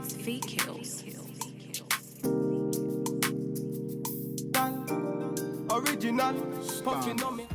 It's feet kills. Original, puffing on me.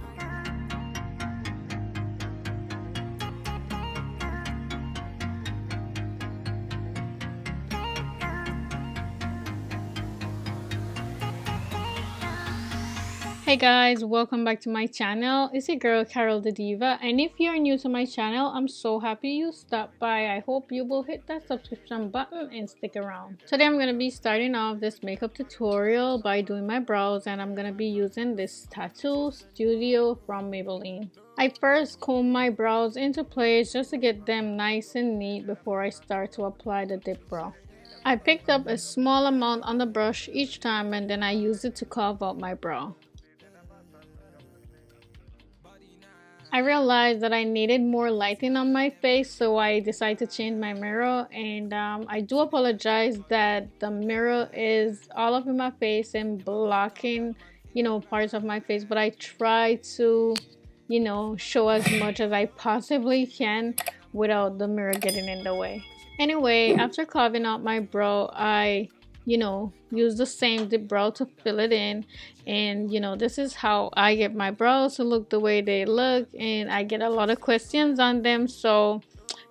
Hey guys, welcome back to my channel. It's your girl Carol the Diva, and if you're new to my channel, I'm so happy you stopped by. I hope you will hit that subscription button and stick around. Today I'm going to be starting off this makeup tutorial by doing my brows, and I'm going to be using this Tattoo Studio from Maybelline. I first comb my brows into place just to get them nice and neat before I start to apply the dip brow. I picked up a small amount on the brush each time, and then I used it to carve out my brow. I realized that I needed more lighting on my face, so I decided to change my mirror, and I do apologize that the mirror is all up in my face and blocking, parts of my face, but I try to, show as much as I possibly can without the mirror getting in the way. Anyway, after carving out my brow, I use the same dip brow to fill it in, and this is how I get my brows to look the way they look, and I get a lot of questions on them, so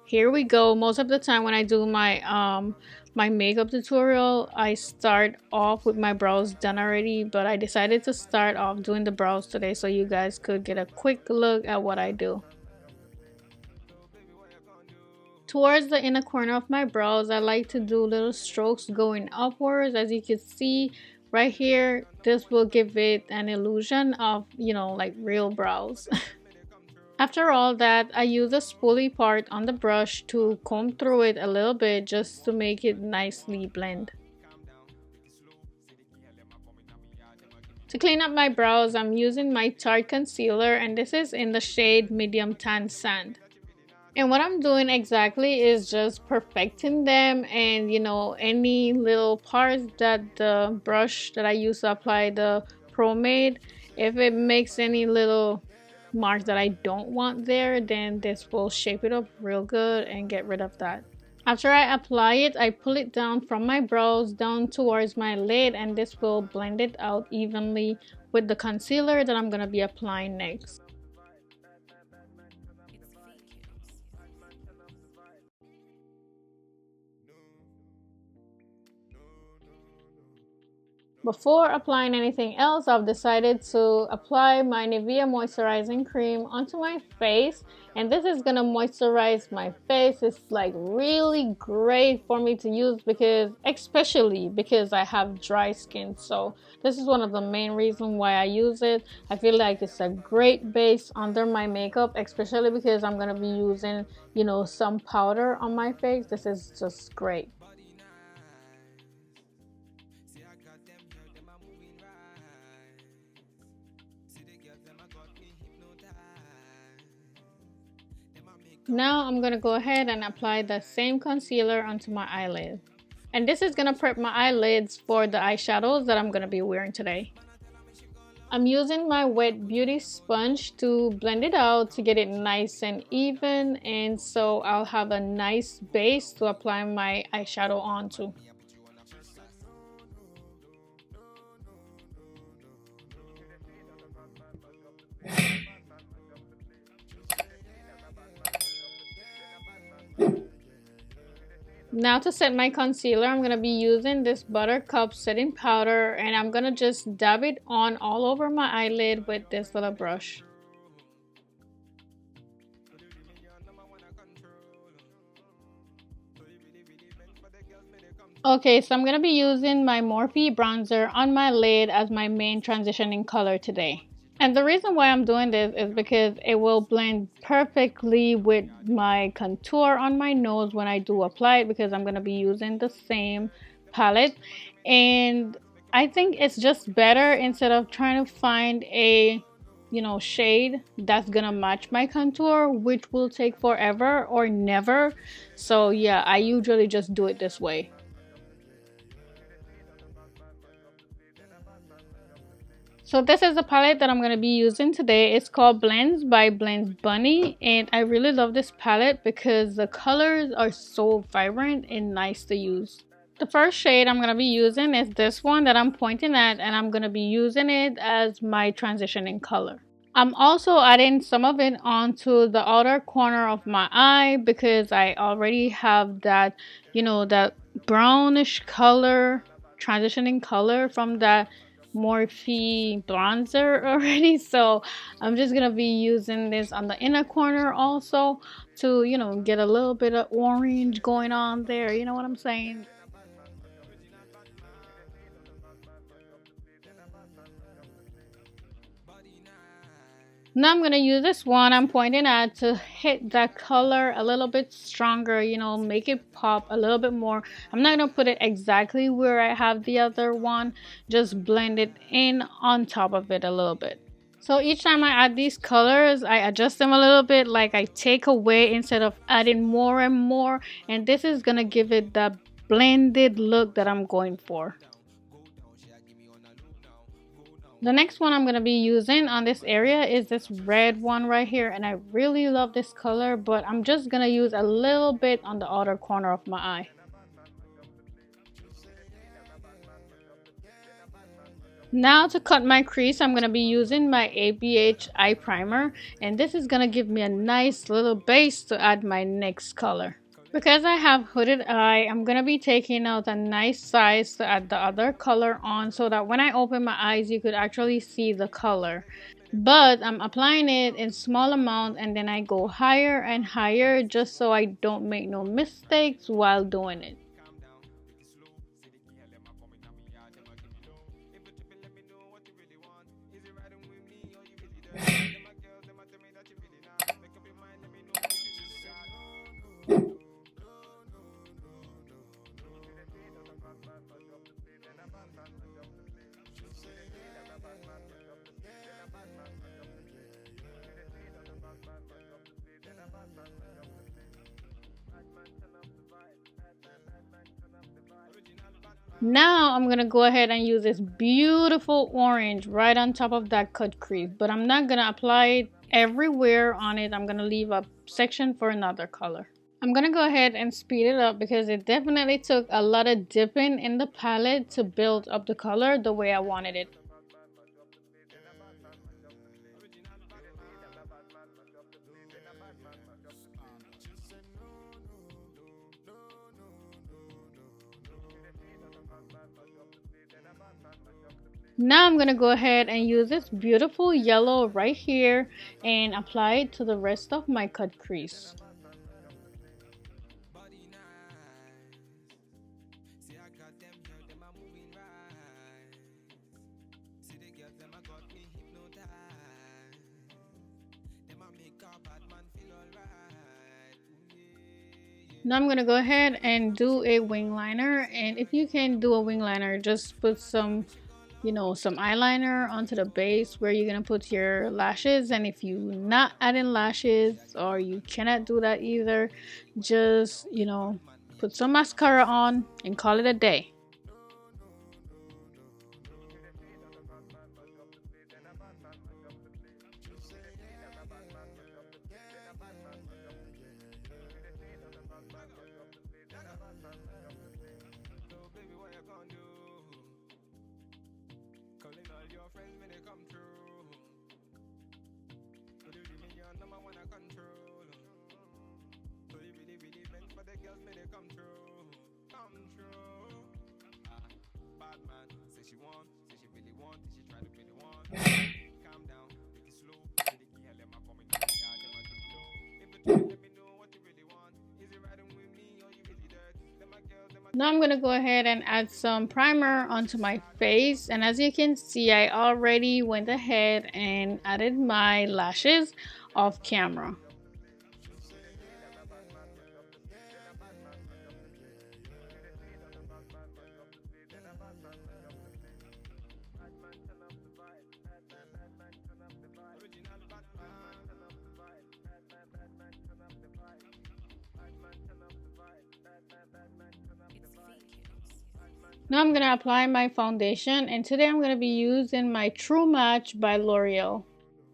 here we go. Most of the time when I do my my makeup tutorial, I start off with my brows done already, but I decided to start off doing the brows today so you guys could get a quick look at what I do. Towards the inner corner of my brows, I like to do little strokes going upwards. As you can see right here, this will give it an illusion of, like real brows. After all that, I use a spoolie part on the brush to comb through it a little bit just to make it nicely blend. To clean up my brows, I'm using my Tarte concealer, and this is in the shade Medium Tan Sand. And what I'm doing exactly is just perfecting them, and any little parts that the brush that I use to apply the pomade, if it makes any little marks that I don't want there, then this will shape it up real good and get rid of that. After I apply it, I pull it down from my brows down towards my lid, and this will blend it out evenly with the concealer that I'm going to be applying next. Before applying anything else, I've decided to apply my Nivea moisturizing cream onto my face, and this is gonna moisturize my face. It's like really great for me to use especially because I have dry skin, so this is one of the main reasons why I use it. I feel like it's a great base under my makeup, especially because I'm gonna be using some powder on my face. This is just great. Now I'm going to go ahead and apply the same concealer onto my eyelid. And this is going to prep my eyelids for the eyeshadows that I'm going to be wearing today. I'm using my wet beauty sponge to blend it out to get it nice and even, and so I'll have a nice base to apply my eyeshadow onto. Now to set my concealer, I'm going to be using this Buttercup setting powder, and I'm going to just dab it on all over my eyelid with this little brush. Okay, so I'm going to be using my Morphe bronzer on my lid as my main transitioning color today. And the reason why I'm doing this is because it will blend perfectly with my contour on my nose when I do apply it, because I'm going to be using the same palette. And I think it's just better, instead of trying to find a shade that's gonna match my contour, which will take forever or never. So yeah, I usually just do it this way. So this is the palette that I'm going to be using today. It's called Blends by Blends Bunny, and I really love this palette because the colors are so vibrant and nice to use. The first shade I'm going to be using is this one that I'm pointing at, and I'm going to be using it as my transitioning color. I'm also adding some of it onto the outer corner of my eye because I already have that, that brownish color, transitioning color from that Morphe bronzer already. So I'm just going to be using this on the inner corner also to, get a little bit of orange going on there. You know what I'm saying? Now I'm going to use this one I'm pointing at to hit that color a little bit stronger, make it pop a little bit more. I'm not going to put it exactly where I have the other one, just blend it in on top of it a little bit. So each time I add these colors, I adjust them a little bit, like I take away instead of adding more and more. And this is going to give it that blended look that I'm going for. The next one I'm going to be using on this area is this red one right here, and I really love this color, but I'm just going to use a little bit on the outer corner of my eye. Now to cut my crease, I'm going to be using my ABH eye primer, and this is going to give me a nice little base to add my next color. Because I have hooded eye, I'm going to be taking out a nice size to add the other color on so that when I open my eyes, you could actually see the color. But I'm applying it in small amount and then I go higher and higher just so I don't make no mistakes while doing it. Now I'm going to go ahead and use this beautiful orange right on top of that cut crease, but I'm not going to apply it everywhere on it. I'm going to leave a section for another color. I'm going to go ahead and speed it up because it definitely took a lot of dipping in the palette to build up the color the way I wanted it. Now I'm going to go ahead and use this beautiful yellow right here and apply it to the rest of my cut crease. Now I'm going to go ahead and do a wing liner, and if you can do a wing liner, just put some some eyeliner onto the base where you're gonna put your lashes. And if you're not adding lashes or you cannot do that either, just put some mascara on and call it a day. Now I'm going to go ahead and add some primer onto my face, and as you can see, I already went ahead and added my lashes off camera. Now I'm going to apply my foundation, and today I'm going to be using my True Match by L'Oreal.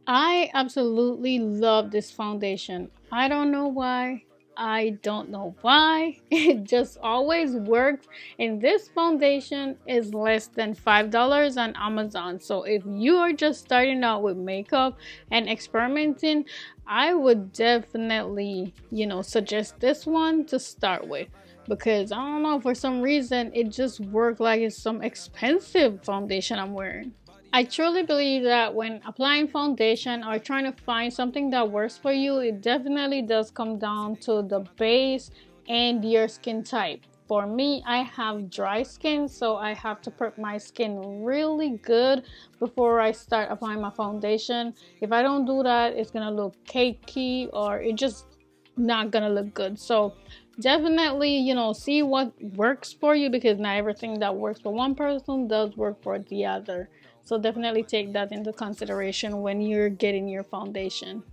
I absolutely love this foundation. I don't know why. I don't know why. It just always works. And this foundation is less than $5 on Amazon. So if you are just starting out with makeup and experimenting, I would definitely, suggest this one to start with. Because I don't know, for some reason, it just worked like it's some expensive foundation I'm wearing. I truly believe that when applying foundation or trying to find something that works for you, it definitely does come down to the base and your skin type. For me, I have dry skin, so I have to prep my skin really good before I start applying my foundation. If I don't do that, it's gonna look cakey or it just not gonna look good. So definitely, see what works for you, because not everything that works for one person does work for the other. So definitely take that into consideration when you're getting your foundation.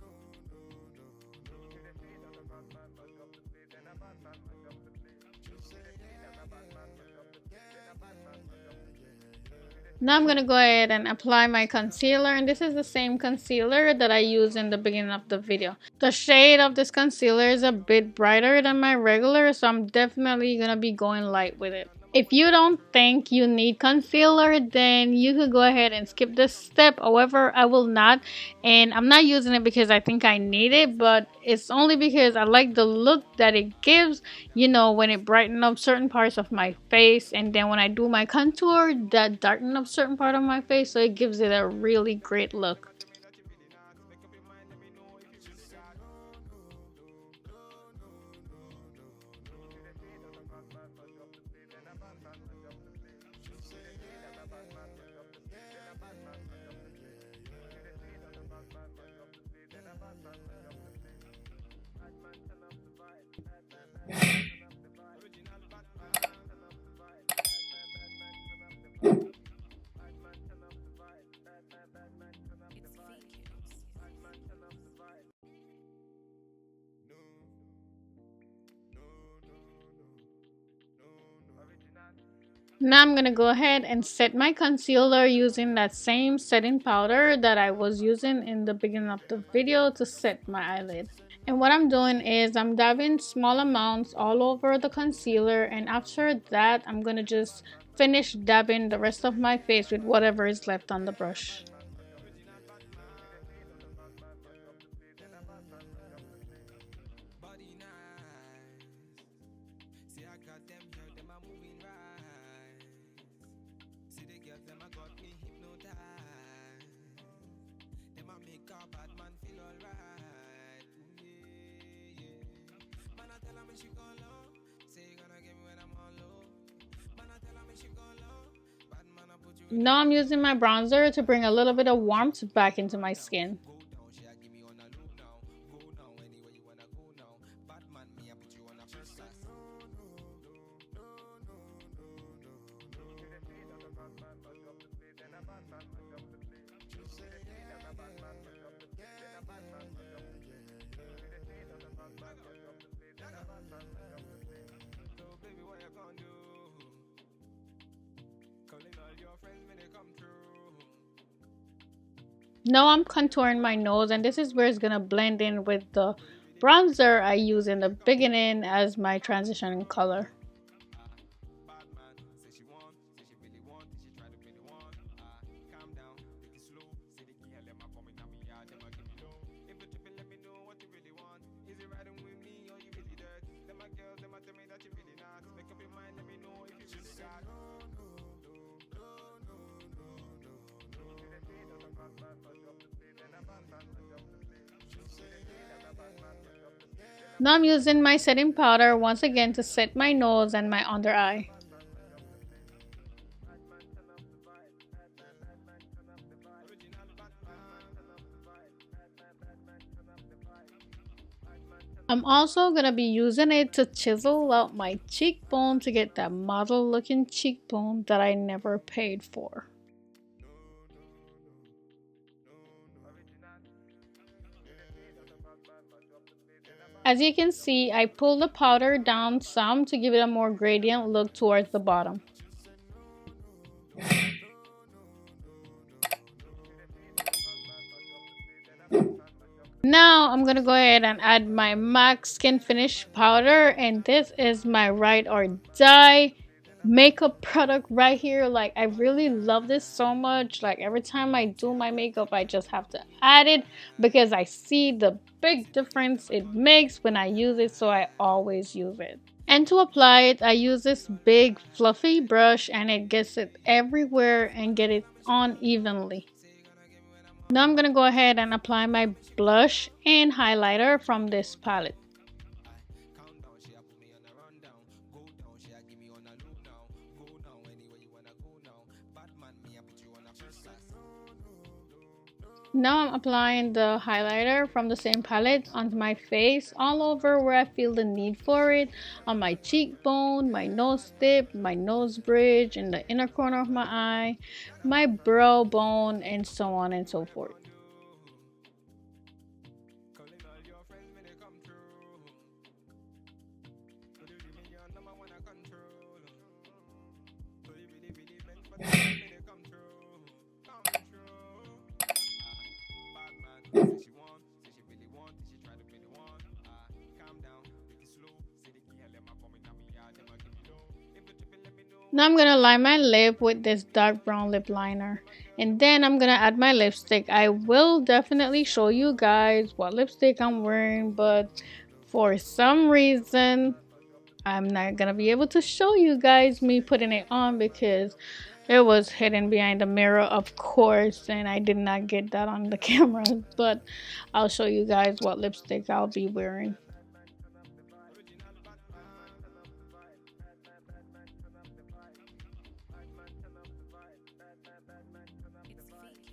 Now I'm going to go ahead and apply my concealer, and this is the same concealer that I used in the beginning of the video. The shade of this concealer is a bit brighter than my regular, so I'm definitely going to be going light with it. If you don't think you need concealer, then you could go ahead and skip this step. However, I will not, and I'm not using it because I think I need it, but it's only because I like the look that it gives, when it brightens up certain parts of my face, and then when I do my contour, that darken up certain part of my face, so it gives it a really great look. Now I'm going to go ahead and set my concealer using that same setting powder that I was using in the beginning of the video to set my eyelid. And what I'm doing is I'm dabbing small amounts all over the concealer, and after that I'm going to just finish dabbing the rest of my face with whatever is left on the brush. Now I'm using my bronzer to bring a little bit of warmth back into my skin. Now I'm contouring my nose, and this is where it's gonna blend in with the bronzer I use in the beginning as my transition color. Now I'm using my setting powder once again to set my nose and my under eye. I'm also going to be using it to chisel out my cheekbone to get that model looking cheekbone that I never paid for. As you can see, I pulled the powder down some to give it a more gradient look towards the bottom. Now I'm gonna go ahead and add my MAC Skin Finish powder, and this is my ride or die makeup product right here. Like, I really love this so much. Like, every time I do my makeup, I just have to add it because I see the big difference it makes when I use it, so I always use it. And to apply it, I use this big fluffy brush, and it gets it everywhere and get it on evenly. Now I'm gonna go ahead and apply my blush and highlighter from this palette. Now I'm applying the highlighter from the same palette onto my face, all over where I feel the need for it, on my cheekbone, my nose tip, my nose bridge, in the inner corner of my eye, my brow bone, and so on and so forth. Now I'm gonna line my lip with this dark brown lip liner, and then I'm gonna add my lipstick. I will definitely show you guys what lipstick I'm wearing, but for some reason I'm not gonna be able to show you guys me putting it on because it was hidden behind the mirror, of course, and I did not get that on the camera, but I'll show you guys what lipstick I'll be wearing.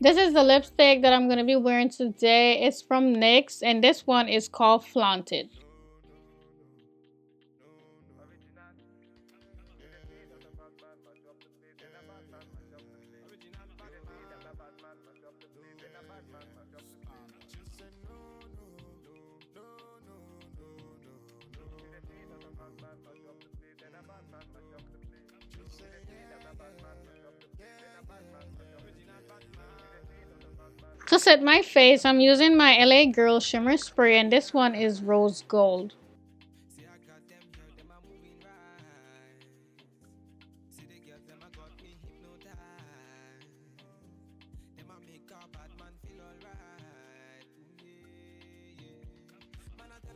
This is the lipstick that I'm going to be wearing today. It's from NYX, and this one is called Flaunted. To set my face, I'm using my LA Girl Shimmer Spray, and this one is Rose Gold.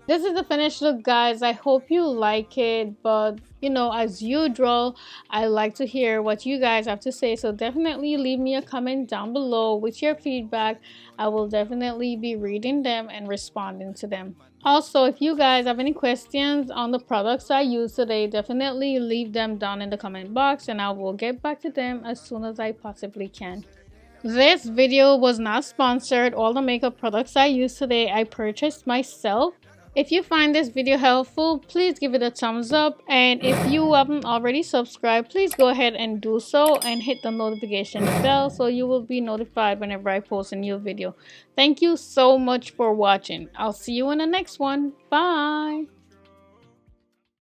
This is the finished look, guys. I hope you like it, but you know, as usual, I like to hear what you guys have to say, so definitely leave me a comment down below with your feedback. I will definitely be reading them and responding to them. Also, if you guys have any questions on the products I use today, definitely leave them down in the comment box and I will get back to them as soon as I possibly can. This video was not sponsored. All the makeup products I use today I purchased myself. If you find this video helpful, please give it a thumbs up, and if you haven't already subscribed, please go ahead and do so and hit the notification bell so you will be notified whenever I post a new video. Thank you so much for watching. I'll see you in the next one. Bye!